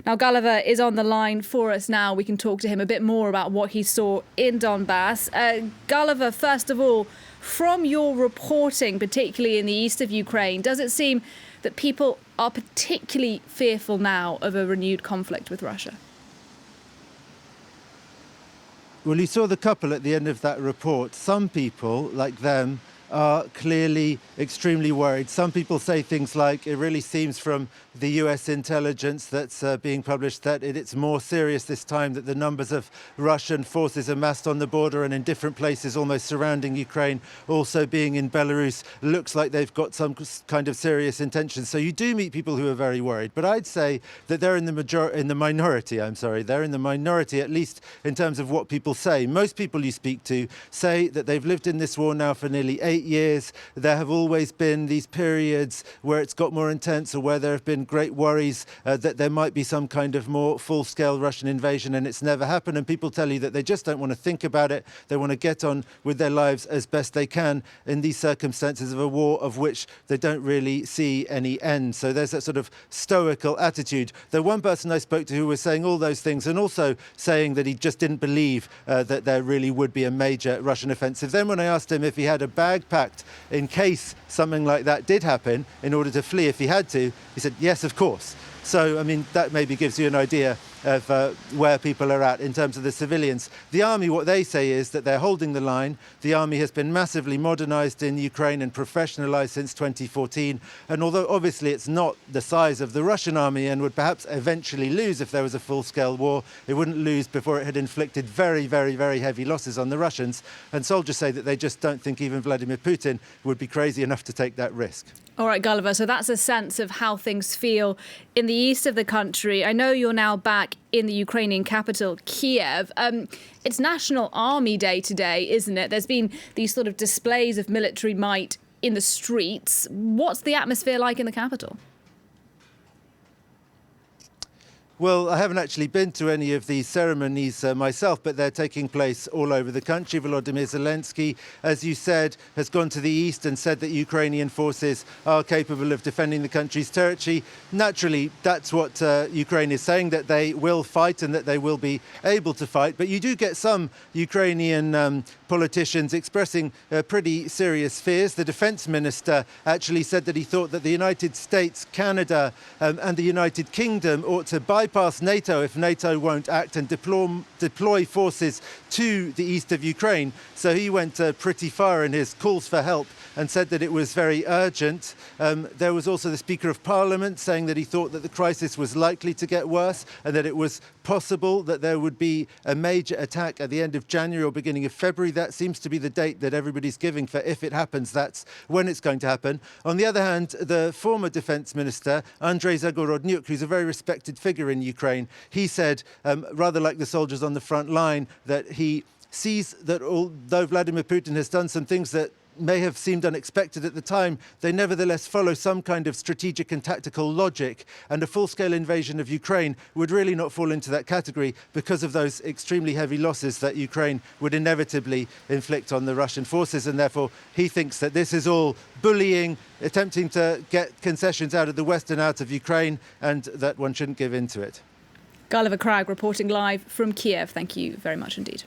Now, Gulliver is on the line for us now. We can talk to him a bit more about what he saw in Donbass. Gulliver, first of all, from your reporting, particularly in the east of Ukraine, does it seem that people are particularly fearful now of a renewed conflict with Russia? Well, you saw the couple at the end of that report. Some people, like them, are clearly extremely worried. Some people say things like, it really seems from the US intelligence that's being published that it's more serious this time, that the numbers of Russian forces amassed on the border and in different places almost surrounding Ukraine, also being in Belarus, looks like they've got some kind of serious intentions. So you do meet people who are very worried. But I'd say that they're in the minority, They're in the minority, at least in terms of what people say. Most people you speak to say that they've lived in this war now for nearly 8 years. There have always been these periods where it's got more intense or where there have been great worries that there might be some kind of more full-scale Russian invasion, and it's never happened. And people tell you that they just don't want to think about it. They want to get on with their lives as best they can in these circumstances of a war of which they don't really see any end. So there's that sort of stoical attitude. The one person I spoke to who was saying all those things and also saying that he just didn't believe that there really would be a major Russian offensive. Then when I asked him if he had a bag packed in case something like that did happen in order to flee if he had to, he said, yes, of course. So, I mean, that maybe gives you an idea of where people are at in terms of the civilians. The army, what they say is that they're holding the line. The army has been massively modernized in Ukraine and professionalized since 2014. And although obviously it's not the size of the Russian army and would perhaps eventually lose if there was a full-scale war, it wouldn't lose before it had inflicted very, very, very heavy losses on the Russians. And soldiers say that they just don't think even Vladimir Putin would be crazy enough to take that risk. All right, Gulliver, so that's a sense of how things feel in the east of the country. I know you're now back in the Ukrainian capital, Kiev. It's National Army Day today, isn't it? There's been these sort of displays of military might in the streets. What's the atmosphere like in the capital? Well, I haven't actually been to any of these ceremonies myself, but they're taking place all over the country. Volodymyr Zelensky, as you said, has gone to the east and said that Ukrainian forces are capable of defending the country's territory. Naturally, that's what Ukraine is saying, that they will fight and that they will be able to fight. But you do get some Ukrainian politicians expressing pretty serious fears. The defense minister actually said that he thought that the United States, Canada and the United Kingdom ought to bypass NATO if NATO won't act and deploy forces to the east of Ukraine. So he went pretty far in his calls for help and said that it was very urgent. There was also the Speaker of Parliament saying that he thought that the crisis was likely to get worse and that it was possible that there would be a major attack at the end of January or beginning of February. That seems to be the date that everybody's giving for if it happens, that's when it's going to happen. On the other hand, the former defense minister, Andrei Zagorodnyuk, who's a very respected figure in Ukraine, he said, rather like the soldiers on the front line, that he sees that although Vladimir Putin has done some things that may have seemed unexpected at the time, they nevertheless follow some kind of strategic and tactical logic, and a full-scale invasion of Ukraine would really not fall into that category because of those extremely heavy losses that Ukraine would inevitably inflict on the Russian forces. And therefore he thinks that this is all bullying, attempting to get concessions out of the West and out of Ukraine, and that one shouldn't give in to it. Gulliver Cragg reporting live from Kiev. Thank you very much indeed.